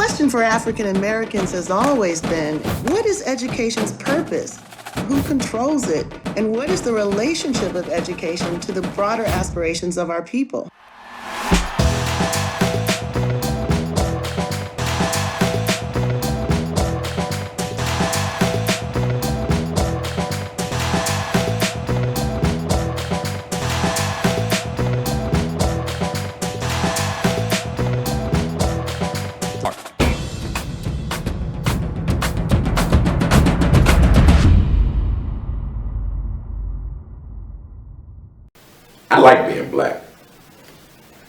question for African Americans has always been, what is education's purpose? Who controls it? And what is the relationship of education to the broader aspirations of our people? I like being black.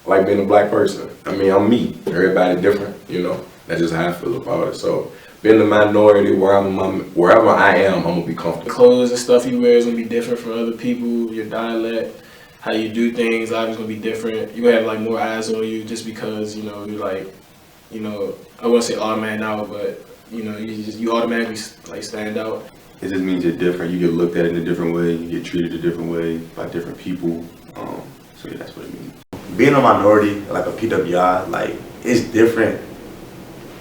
I like being a black person. I mean, I'm me. Everybody different, you know. That's just how I feel about it. So being the minority, wherever I am, I'm gonna be comfortable. Clothes and stuff you wear is gonna be different from other people. Your dialect, how you do things, obviously gonna be different. You gonna have like more eyes on you just because, you know, you're like, you know, I wouldn't say automatic now, but you know, you automatically like stand out. It just means you're different. You get looked at in a different way. You get treated a different way by different people. So yeah, that's what it means. Being a minority, like a PWI, like it's different.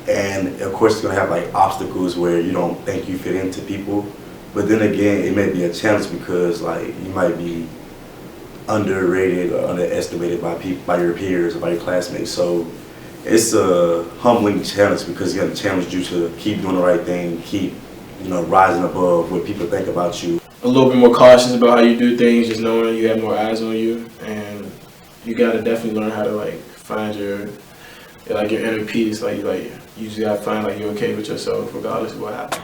And of course, it's gonna have like obstacles where you don't think you fit into people. But then again, it may be a challenge because like you might be underrated or underestimated by people, by your peers or by your classmates. So it's a humbling challenge because you have to challenge you to keep doing the right thing, keep, you know, rising above what people think about you. A little bit more cautious about how you do things, just knowing you have more eyes on you, and you gotta definitely learn how to like find your inner peace. Like you just gotta find like you're okay with yourself regardless of what happens.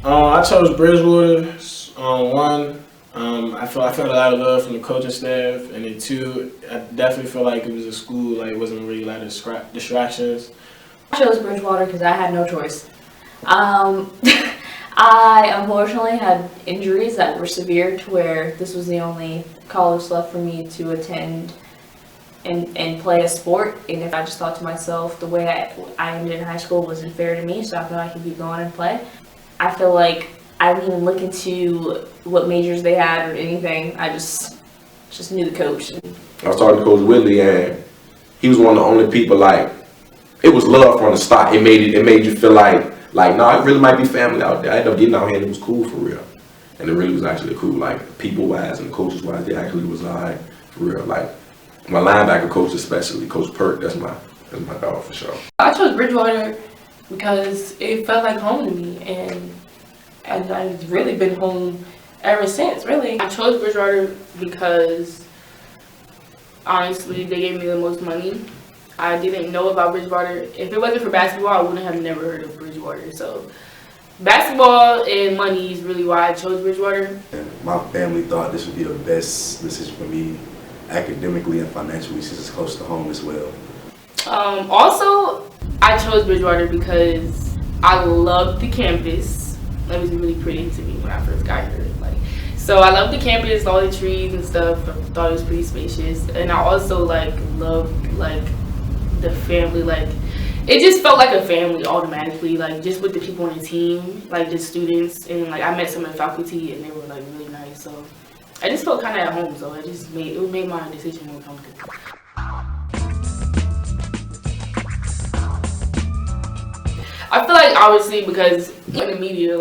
I chose Bridgewater. One, I felt a lot of love from the coaching staff, and then two, I definitely feel like it was a school like wasn't really a lot of distractions. I chose Bridgewater because I had no choice. I unfortunately had injuries that were severe to where this was the only college left for me to attend and play a sport. And if I just thought to myself, the way I ended in high school wasn't fair to me, so I thought I could keep going and play. I feel like I didn't even look into what majors they had or anything. I just knew the coach. I was talking to Coach Whitley, and he was one of the only people, like, it was love from the start. It made you feel like no, it really might be family out there. I ended up getting out here and it was cool for real. And it really was actually cool, like, people-wise and coaches-wise, they actually was all right, for real. Like, my linebacker coach especially, Coach Perk, that's my dog for sure. I chose Bridgewater because it felt like home to me, and I've really been home ever since, really. I chose Bridgewater because, honestly, they gave me the most money. I didn't know about Bridgewater. If it wasn't for basketball, I wouldn't have never heard of Bridgewater. So, basketball and money is really why I chose Bridgewater. And my family thought this would be the best decision for me, academically and financially, since it's close to home as well. Also, I chose Bridgewater because I loved the campus. It was really pretty to me when I first got here. So I loved the campus, all the trees and stuff. I thought it was pretty spacious, and I also loved the family. It just felt like a family automatically. Just with the people on the team, the students, and I met some of the faculty, and they were really nice. So I just felt kind of at home. So it made my decision more comfortable. I feel like obviously because in the media,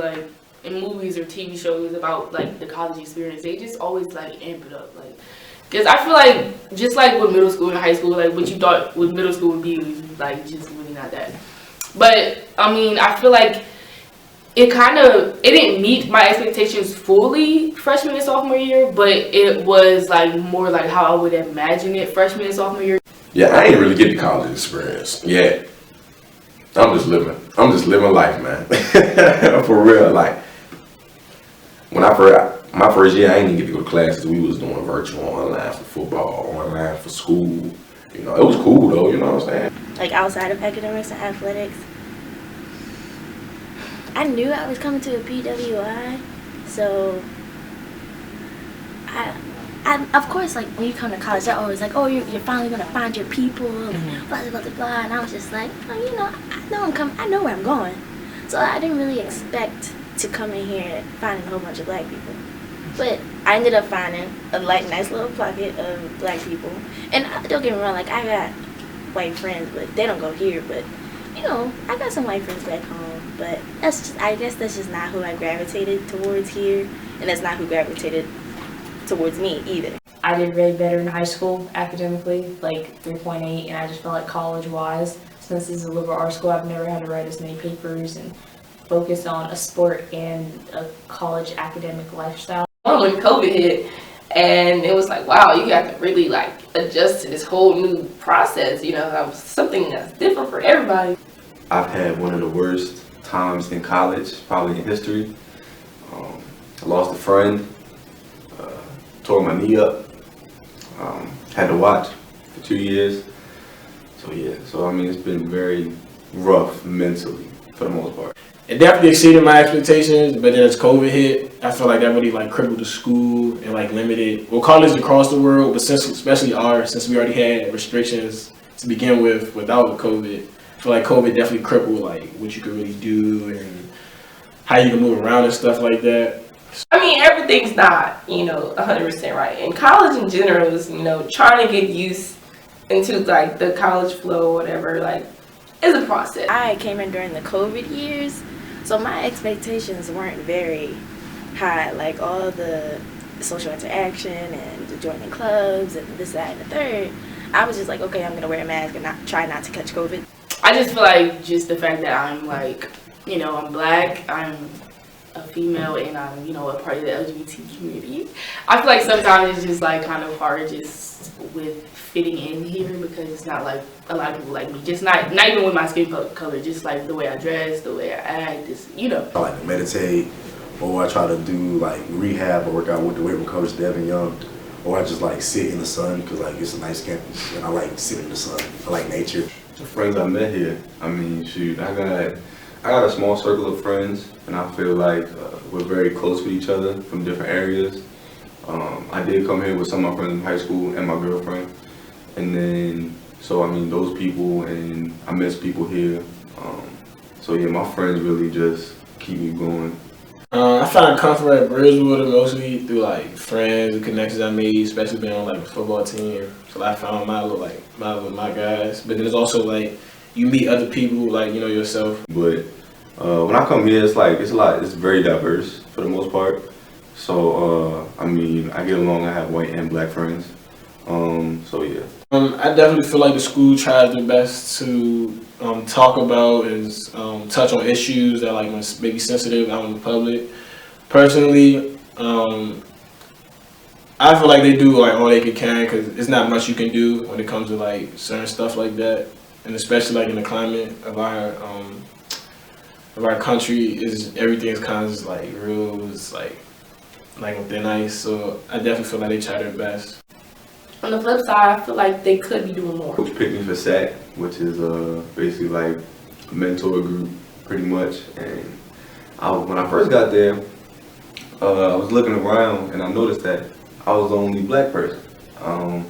in movies or TV shows about the college experience, they just always amp it up. Because I feel like just with middle school and high school, what you thought with middle school would be was just really not that. But I mean, I feel like it didn't meet my expectations fully freshman and sophomore year, but it was more how I would imagine it freshman and sophomore year. Yeah, I ain't really get the college experience yet. I'm just living life, man. For real, when my first year, I didn't even get to go to classes. We was doing virtual, online for football, online for school. You know, it was cool though. You know what I'm saying? Outside of academics and athletics, I knew I was coming to a PWI, so I of course, when you come to college, they're always oh, you're finally gonna find your people, and blah blah blah blah. And I was just I know where I'm going, so I didn't really expect to come in here finding a whole bunch of black people. But I ended up finding a nice little pocket of black people. And don't get me wrong, like I got white friends, but they don't go here. But you know, I got some white friends back home. But I guess that's just not who I gravitated towards here, and that's not who gravitated towards me either. I did really better in high school academically, like 3.8, and I just felt like college-wise, since this is a liberal arts school, I've never had to write as many papers and focus on a sport and a college academic lifestyle. When COVID hit, and it was like, wow, you got to really like adjust to this whole new process. You know, that was something that's different for everybody. I've had one of the worst times in college, probably in history. I lost a friend, tore my knee up, had to watch for 2 years. So yeah, I mean, it's been very rough mentally for the most part. It definitely exceeded my expectations, but then as COVID hit, I feel like that really like crippled the school and like limited, well, colleges across the world, but especially ours, since we already had restrictions to begin with without COVID, I feel like COVID definitely crippled like what you could really do and how you can move around and stuff like that. I mean, everything's not, 100% right. And college in general is, trying to get used into like the college flow or whatever, like, is a process. I came in during the COVID years, so my expectations weren't very high. Like all the social interaction and the joining clubs and this, that, and the third. I was just like, okay, I'm gonna wear a mask and try not to catch COVID. I just feel like just the fact that I'm like, I'm black, I'm a female, and I'm, a part of the LGBT community. I feel like sometimes it's just like kind of hard just with fitting in here because it's not like a lot of people like me. Just not even with my skin color, just like the way I dress, the way I act, just, I like to meditate, or I try to do like rehab or work out with the weight room coach Devin Young, or I just like sit in the sun because like it's a nice campus and I like sitting in the sun. I like nature. The friends I met here, I mean, shoot, I got a small circle of friends, and I feel like we're very close with each other from different areas. I did come here with some of my friends in high school and my girlfriend, and then, so I mean, those people, and I met people here. So yeah, my friends really just keep me going. I found comfort at Bridgewater mostly through like friends and connections I made, especially being on like the football team. So I found my guys. But then it's also like you meet other people like yourself. But when I come here, it's very diverse for the most part. So I mean, I get along. I have white and black friends. So yeah. I definitely feel like the school tries their best to talk about and touch on issues that like may be sensitive out in the public. Personally, I feel like they do like all they can because it's not much you can do when it comes to like certain stuff like that, and especially like in the climate of our country, everything is kind of just like real, it's like they're nice. So I definitely feel like they try their best. On the flip side, I feel like they could be doing more. Coach picked me for SAC, which is basically like a mentor group, pretty much. And when I first got there, I was looking around and I noticed that I was the only black person. I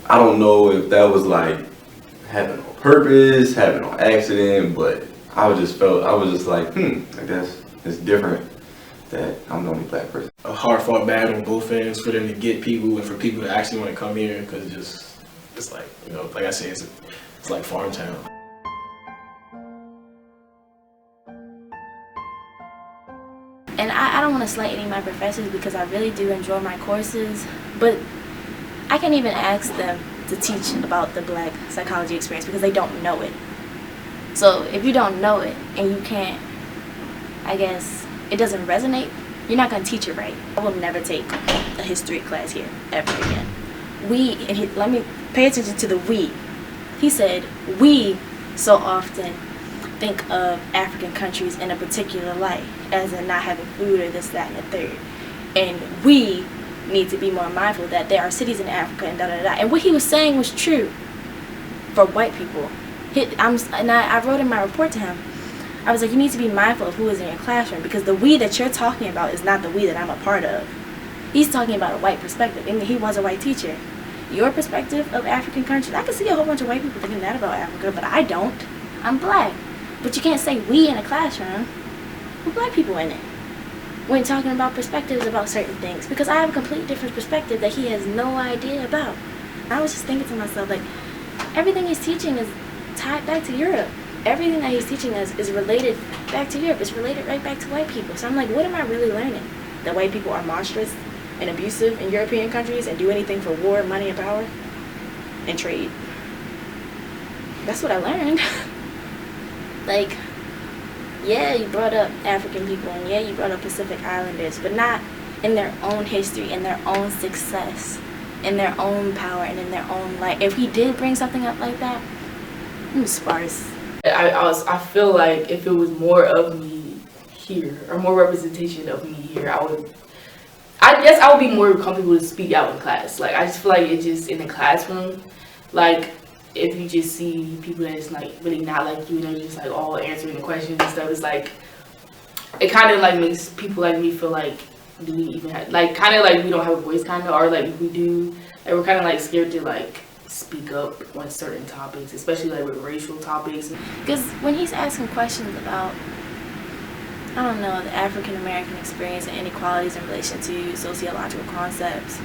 don't know if that was like happened on purpose, happened on accident, but I was just like, I guess it's different that I'm the only black person. A hard-fought battle on both ends for them to get people and for people to actually want to come here because it's like, like I said, it's like farm town. And I don't want to slight any of my professors because I really do enjoy my courses, but I can't even ask them to teach about the black psychology experience because they don't know it. So if you don't know it and you can't, I guess, it doesn't resonate, you're not going to teach it right. I will never take a history class here ever again. Let me pay attention to the we. He said, we so often think of African countries in a particular light, as in not having food or this, that, and the third. And we need to be more mindful that there are cities in Africa and da-da-da. And what he was saying was true for white people. I wrote in my report to him, I was like, you need to be mindful of who is in your classroom because the we that you're talking about is not the we that I'm a part of. He's talking about a white perspective, and he was a white teacher. Your perspective of African countries, I can see a whole bunch of white people thinking that about Africa, but I don't. I'm black. But you can't say we in a classroom with black people in it. when talking about perspectives about certain things, because I have a completely different perspective that he has no idea about. I was just thinking to myself, like, everything he's teaching is tied back to Europe. Everything that he's teaching us is related back to Europe. It's related right back to white people. So I'm like, what am I really learning? That white people are monstrous and abusive in European countries and do anything for war, money, and power, and trade. That's what I learned. Like, yeah, you brought up African people, and yeah, you brought up Pacific Islanders, but not in their own history, in their own success, in their own power, and in their own life. If he did bring something up like that, it was sparse. I feel like if it was more of me here, or more representation of me here, I guess I would be more comfortable to speak out in class. Like, I just feel like it's just in the classroom, like, if you just see people that's like really not like you, and they're just like all answering the questions and stuff, it's like, it kind of like makes people like me feel like, do we even have, like, kind of like we don't have a voice, kind of, or like if we do, like we're kind of like scared to like speak up on certain topics, especially like with racial topics. Because when he's asking questions about, I don't know, the African American experience and inequalities in relation to sociological concepts,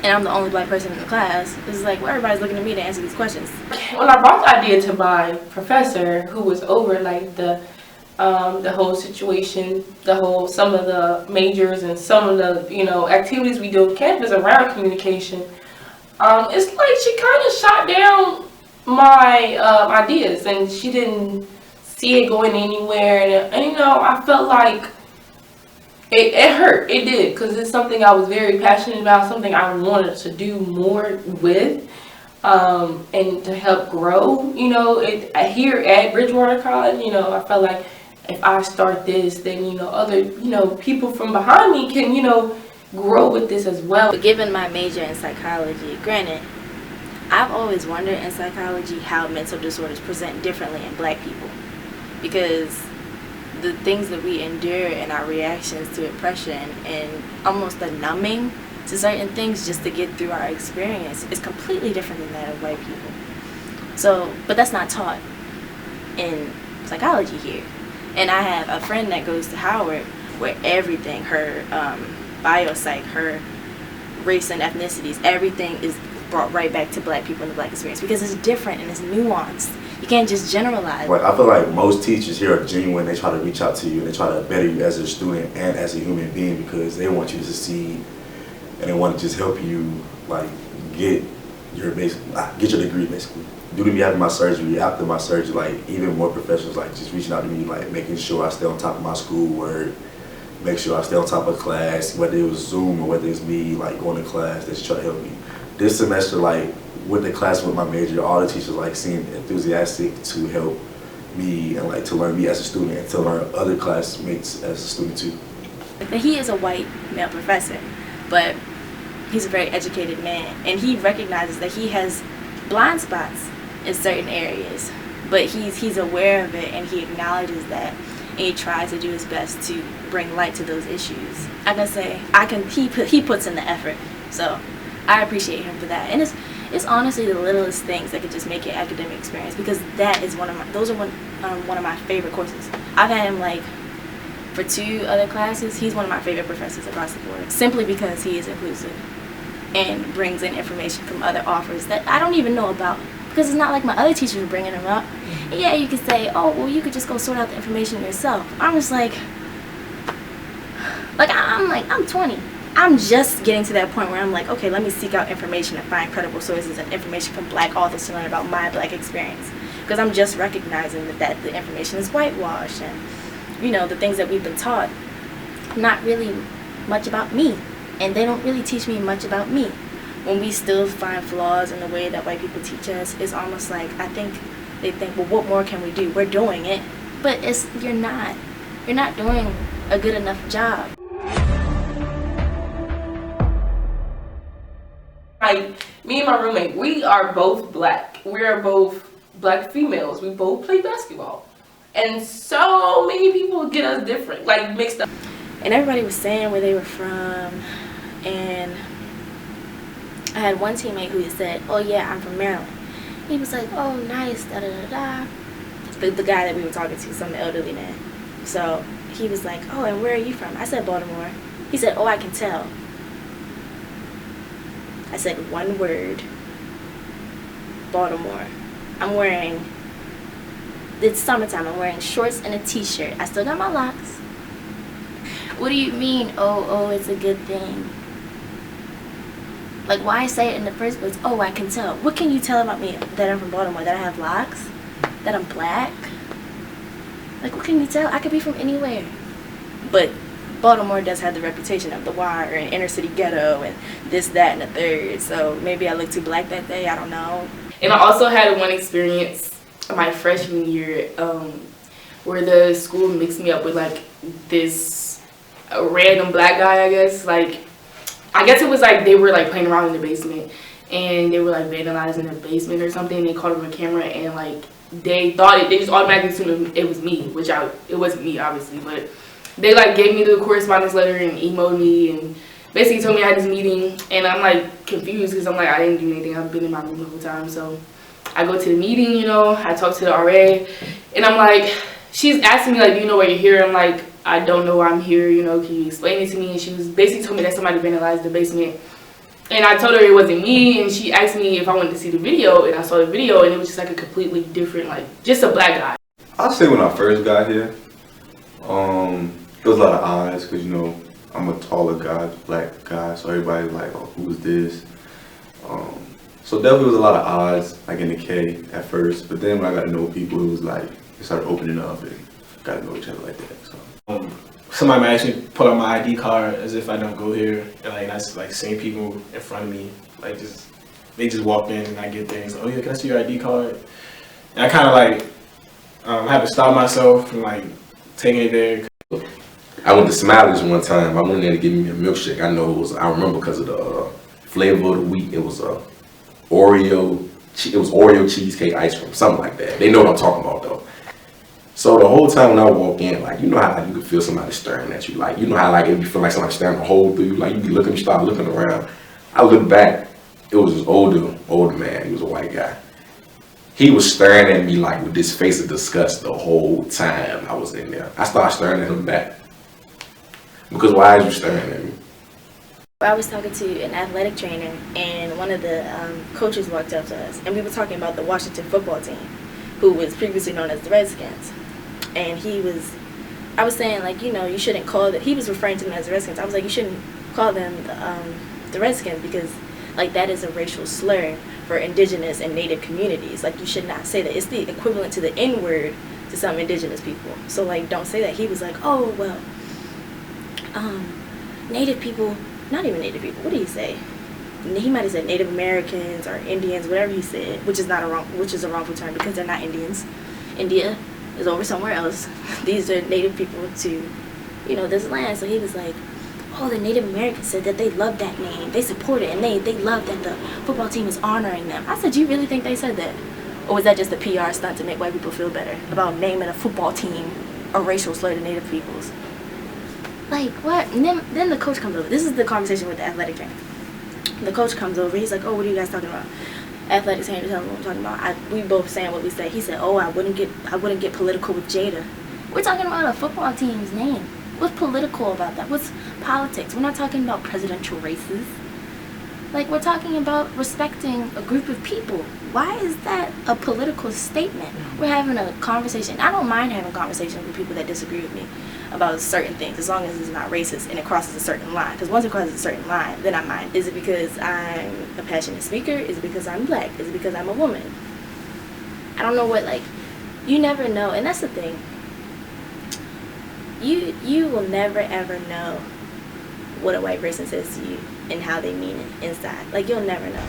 and I'm the only black person in the class, it's like, well, everybody's looking at me to answer these questions. When I brought the idea to my professor, who was over like the whole situation, some of the majors and some of the, you know, activities we do on campus around communication, it's like she kind of shot down my ideas, and she didn't see it going anywhere, and you know, I felt like it hurt. It did, because it's something I was very passionate about, something I wanted to do more with, and to help grow. You know, here at Bridgewater College, you know, I felt like if I start this, then, you know, other, you know, people from behind me can, you know, grow with this as well. But given my major in psychology, granted, I've always wondered in psychology how mental disorders present differently in black people, because the things that we endure and our reactions to oppression and almost the numbing to certain things just to get through our experience is completely different than that of white people. So, but that's not taught in psychology here. And I have a friend that goes to Howard where everything, her biopsych, her race and ethnicities, everything is brought right back to black people and the black experience, because it's different and it's nuanced. You can't just generalize. Like, I feel like most teachers here are genuine. They try to reach out to you and they try to better you as a student and as a human being, because they want you to succeed and they want to just help you, like, get your degree, basically. Due to me having my surgery, after my surgery, like, even more professionals, like, just reaching out to me, like, making sure I stay on top of my schoolwork, make sure I stay on top of class, whether it was Zoom or whether it's me, like, going to class, they just try to help me. This semester, like, with the class with my major, all the teachers, like, seemed enthusiastic to help me and, like, to learn me as a student and to learn other classmates as a student too. He is a white male professor, but he's a very educated man, and he recognizes that he has blind spots in certain areas, but he's aware of it and he acknowledges that, and he tries to do his best to bring light to those issues. I can say he puts in the effort, so I appreciate him for that. And it's honestly the littlest things that could just make your academic experience, because that is one of my favorite courses. I've had him, like, for 2 other classes. He's one of my favorite professors across the board, simply because he is inclusive and brings in information from other authors that I don't even know about, because it's not like my other teachers are bringing them up. And yeah, you could say, oh, well, you could just go sort out the information yourself. I'm just like I'm 20. I'm just getting to that point where I'm like, okay, let me seek out information and find credible sources and information from black authors to learn about my black experience. Because I'm just recognizing that the information is whitewashed, and, you know, the things that we've been taught, not really much about me. And they don't really teach me much about me. When we still find flaws in the way that white people teach us, it's almost like, I think they think, well, what more can we do? We're doing it. But you're not doing a good enough job. Like, me and my roommate, we are both black. We are both black females. We both play basketball. And so many people get us different, like, mixed up. And everybody was saying where they were from. And I had one teammate who said, oh yeah, I'm from Maryland. He was like, oh nice, da da da da. The guy that we were talking to, some elderly man. So he was like, oh, and where are you from? I said Baltimore. He said, oh, I can tell. I said one word, Baltimore. I'm wearing, it's summertime, I'm wearing shorts and a t-shirt. I still got my locks. What do you mean, oh, it's a good thing? Like, why say it in the first place? Oh, I can tell. What can you tell about me that I'm from Baltimore? That I have locks? That I'm black? Like, what can you tell? I could be from anywhere. But Baltimore does have the reputation of the wire and inner city ghetto and this, that, and the third. So maybe I looked too black that day. I don't know. And I also had one experience my freshman year where the school mixed me up with like this random black guy, I guess. Like, I guess it was like they were like playing around in the basement and they were like vandalizing the basement or something. They caught him on camera and like they just automatically assumed it was me, which it wasn't me, obviously, but they like gave me the correspondence letter and emailed me and basically told me I had this meeting, and I'm like confused because I'm like, I didn't do anything. I've been in my room the whole time. So I go to the meeting, you know, I talk to the RA, and I'm like, she's asking me like, do you know why you're here? I'm like, I don't know why I'm here, you know, can you explain it to me? And she was basically told me that somebody vandalized the basement. And I told her it wasn't me, and she asked me if I wanted to see the video, and I saw the video, and it was just like a completely different, like, just a black guy. I'd say when I first got here, there was a lot of eyes, because, you know, I'm a taller guy, black guy, so everybody's like, oh, who is this? So definitely was a lot of odds, like in the K at first, but then when I got to know people, it was like, it started opening up and got to know each other like that, so. Somebody might actually pull out my ID card as if I don't go here, and like that's like same people in front of me, like they just walk in and I get there and say, oh yeah, can I see your ID card? And I kind of like had to stop myself from like taking it there. I went to Smiley's one time. I went in there to get me a milkshake. I know it was, I remember because of the flavor of the week. It was Oreo cheesecake ice cream, something like that. They know what I'm talking about though. So the whole time when I walk in, like, you know how like, you can feel somebody staring at you. Like, you know how like if you feel like somebody staring a hole through you, like you be looking, you start looking around. I look back, it was this older man. He was a white guy. He was staring at me like with this face of disgust the whole time I was in there. I started staring at him back. Because why are you staring at me? I was talking to an athletic trainer, and one of the coaches walked up to us, and we were talking about the Washington football team, who was previously known as the Redskins. And I was saying, like, you know, you shouldn't call it, he was referring to them as the Redskins. I was like, you shouldn't call them the Redskins because, like, that is a racial slur for indigenous and native communities. Like, you should not say that. It's the equivalent to the N-word to some indigenous people. So, like, don't say that. He was like, oh, well, native people, not even native people, what did he say? He might have said Native Americans or Indians, whatever he said, which is a wrongful term because they're not Indians. India is over somewhere else. These are native people to, you know, this land. So he was like, oh, the Native Americans said that they love that name. They support it, and they love that the football team is honoring them. I said, do you really think they said that? Or was that just a PR stunt to make white people feel better about naming a football team a racial slur to native peoples? Like, what? And then the coach comes over. This is the conversation with the athletic trainer. The coach comes over. He's like, oh, what are you guys talking about? Athletic trainer tells me what we're talking about. We both saying what we said. He said, oh, I wouldn't get political with Jada. We're talking about a football team's name. What's political about that? What's politics? We're not talking about presidential races. Like, we're talking about respecting a group of people. Why is that a political statement? We're having a conversation. I don't mind having conversations with people that disagree with me about certain things, as long as it's not racist and it crosses a certain line. Because once it crosses a certain line, then I mind. Is it because I'm a passionate speaker? Is it because I'm black? Is it because I'm a woman? I don't know what, like, you never know. And that's the thing. You will never ever know what a white person says to you and how they mean it inside. Like, you'll never know.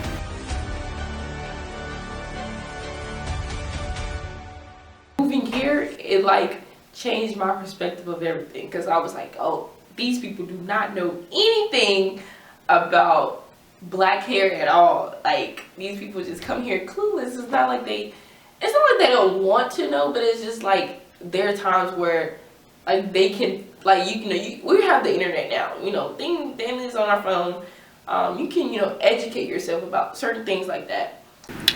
Moving here, it like changed my perspective of everything, because I was like, oh, these people do not know anything about black hair at all. Like, these people just come here clueless. It's not like they don't want to know, but it's just like there are times where like they can, like, we have the internet now, you know, things on our phone. You can, you know, educate yourself about certain things like that.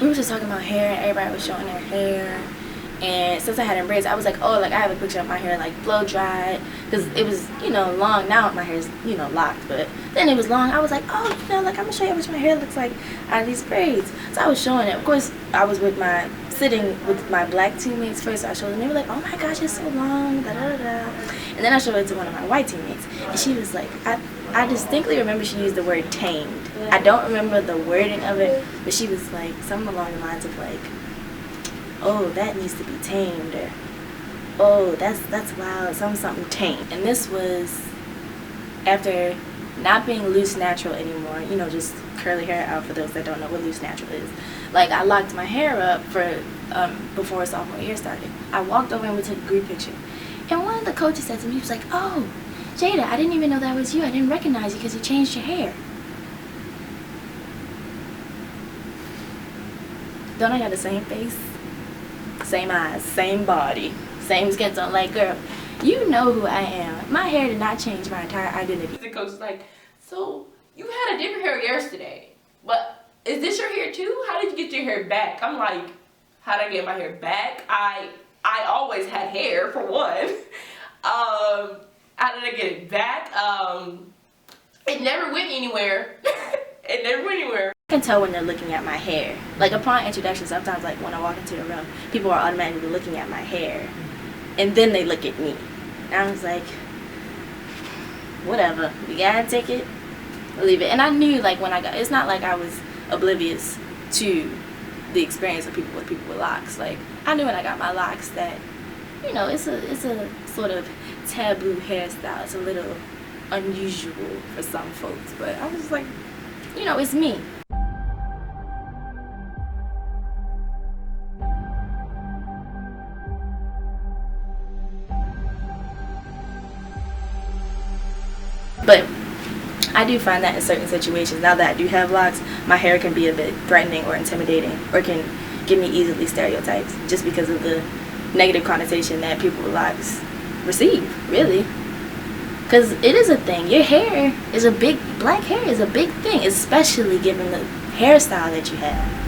We were just talking about hair, and everybody was showing their hair, And since I had it braids, I was like, oh, like I have a picture of my hair like blow dried, because it was, you know, long. Now my hair is, you know, locked, but then it was long. I was like, oh, you know, like I'm gonna show you what my hair looks like out of these braids. So I was showing it. Of course, I was sitting with my black teammates first. So I showed them. They were like, oh my gosh, it's so long, da da da da. And then I showed it to one of my white teammates, and she was like, I distinctly remember she used the word tamed. I don't remember the wording of it, but she was like something along the lines of like, oh, that needs to be tamed, or oh, that's wild, something tamed. And this was after not being loose natural anymore, you know, just curly hair out for those that don't know what loose natural is. Like, I locked my hair up for before sophomore year started. I walked over and we took a group picture. And one of the coaches said to me, he was like, oh, Jada, I didn't even know that was you. I didn't recognize you because you changed your hair. Don't I got the same face? Same eyes, same body, same skin tone. Like, girl, you know who I am. My hair did not change my entire identity. The coach is like, so you had a different hair yesterday, but is this your hair too? How did you get your hair back? I'm like, how did I get my hair back? I always had hair, for one. How did I get it back? It never went anywhere. It never went anywhere. I can tell when they're looking at my hair. Like, upon introduction, sometimes, like, when I walk into a room, people are automatically looking at my hair. And then they look at me. And I was like, whatever. We gotta take it, leave it. And I knew, like, when I got, it's not like I was oblivious to the experience of people with locks. Like, I knew when I got my locks that, you know, it's a sort of taboo hairstyle. It's a little unusual for some folks. But I was just like, you know, it's me. But I do find that in certain situations, now that I do have locks, my hair can be a bit threatening or intimidating, or can give me easily stereotypes just because of the negative connotation that people with locks receive, really. Because it is a thing. Your hair is black hair is a big thing, especially given the hairstyle that you have.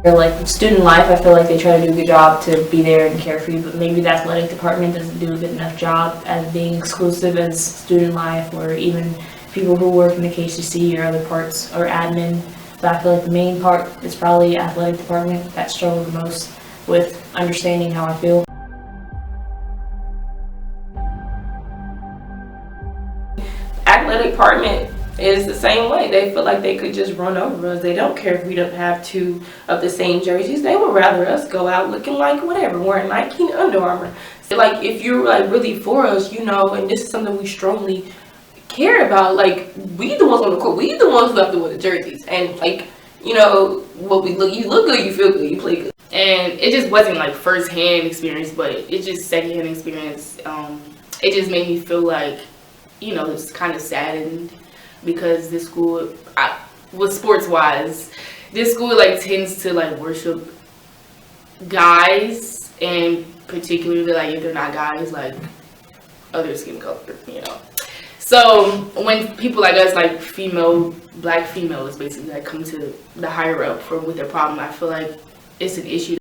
Like student life, I feel like they try to do a good job to be there and care for you, but maybe the athletic department doesn't do a good enough job at being exclusive as student life, or even people who work in the KCC or other parts, or admin. But I feel like the main part is probably athletic department that struggle the most with understanding how I feel. Athletic department is the same way. They feel like they could just run over us. They don't care if we don't have two of the same jerseys. They would rather us go out looking like whatever, wearing Nike and Under Armour. So like, if you're like really for us, you know, and this is something we strongly care about, like, we the ones on the court, we the ones who have to wear the jerseys. And like, you know, what we look, you look good, you feel good, you play good. And it just wasn't like first-hand experience, but it's just second-hand experience. It just made me feel like, you know, it's kind of saddened, because this school, with sports-wise, this school like tends to like worship guys, and particularly like if they're not guys, like other skin color, you know. So when people like us, like black females, basically like come to the higher up with their problem, I feel like it's an issue.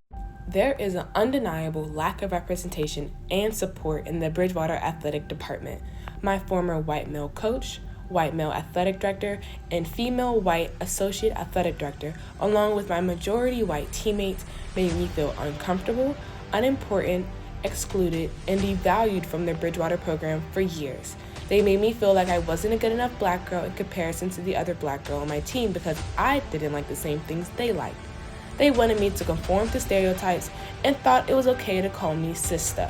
There is an undeniable lack of representation and support in the Bridgewater Athletic Department. My former white male coach, white male athletic director, and female white associate athletic director, along with my majority white teammates, made me feel uncomfortable, unimportant, excluded, and devalued from the Bridgewater program for years. They made me feel like I wasn't a good enough black girl in comparison to the other black girl on my team because I didn't like the same things they liked. They wanted me to conform to stereotypes and thought it was okay to call me sister.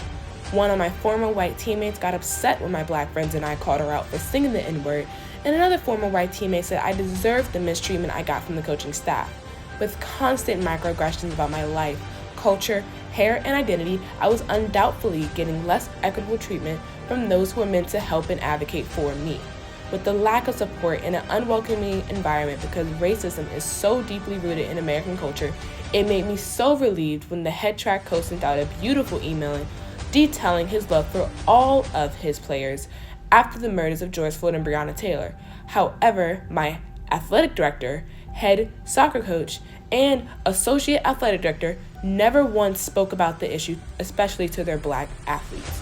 One of my former white teammates got upset when my black friends and I called her out for singing the N-word, and another former white teammate said I deserved the mistreatment I got from the coaching staff. With constant microaggressions about my life, culture, hair, and identity, I was undoubtedly getting less equitable treatment from those who were meant to help and advocate for me. With the lack of support in an unwelcoming environment because racism is so deeply rooted in American culture, it made me so relieved when the head track coach sent out a beautiful email detailing his love for all of his players after the murders of George Floyd and Breonna Taylor. However, my athletic director head soccer coach, and associate athletic director never once spoke about the issue, especially to their Black athletes.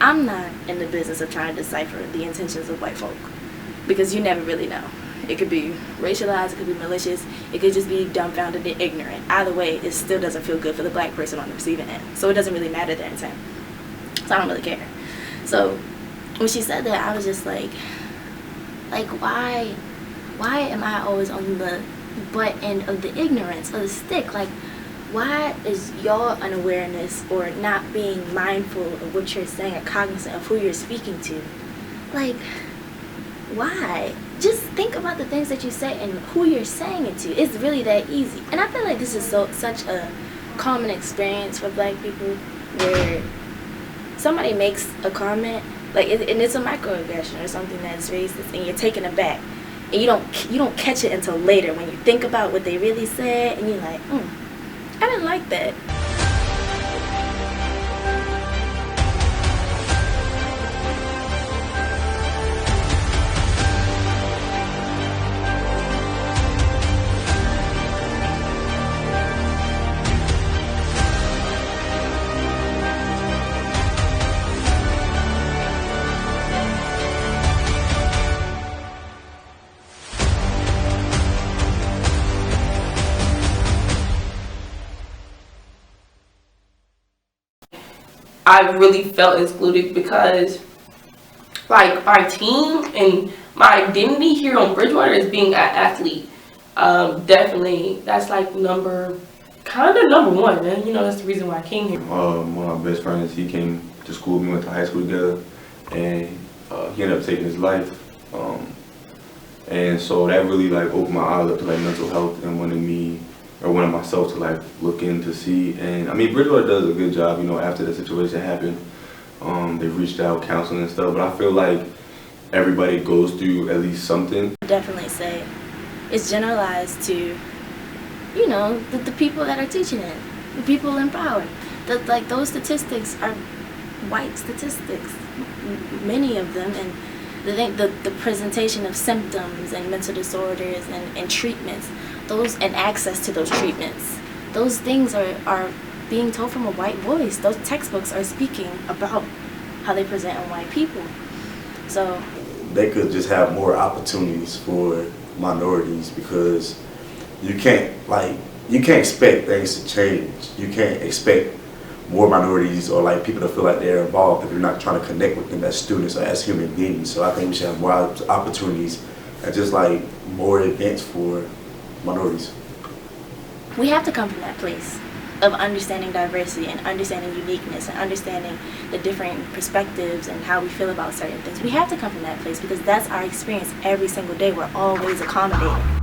I'm not in the business of trying to decipher the intentions of white folk, because you never really know. It could be racialized, it could be malicious, it could just be dumbfounded and ignorant. Either way, it still doesn't feel good for the Black person on the receiving end. So it doesn't really matter their intent. So I don't really care. So when she said that, I was just like why am I always on the butt end of the ignorance of the stick? Like, why is your unawareness or not being mindful of what you're saying or cognizant of who you're speaking to? Like, why? Just think about the things that you say and who you're saying it to. It's really that easy. And I feel like this is such a common experience for Black people, where somebody makes a comment, like, and it's a microaggression or something that's racist, and you're taken aback, and you don't catch it until later when you think about what they really said, and you're like, I didn't like that. I really felt excluded because, like, my team and my identity here on Bridgewater is being an athlete. Definitely, that's like number one, and you know that's the reason why I came here. One of my best friends, he came to school, we went to high school together, and he ended up taking his life. And so that really like opened my eyes up to like mental health and wanted myself to like look in to see. And I mean, Bridgewater does a good job, you know, after the situation happened. They've reached out, counseling and stuff, but I feel like everybody goes through at least something. Definitely say it's generalized to, you know, the people that are teaching it, the people in power. Like, those statistics are white statistics, many of them, and the presentation of symptoms and mental disorders and treatments, those, and access to those treatments, those things are being told from a white voice. Those textbooks are speaking about how they present on white people. So they could just have more opportunities for minorities, because you can't expect things to change. You can't expect more minorities or like people to feel like they're involved if you're not trying to connect with them as students or as human beings. So I think we should have more opportunities and just like more events for minorities. we have to come from that place of understanding diversity and understanding uniqueness and understanding the different perspectives and how we feel about certain things. We have to come from that place because that's our experience every single day. We're always accommodating.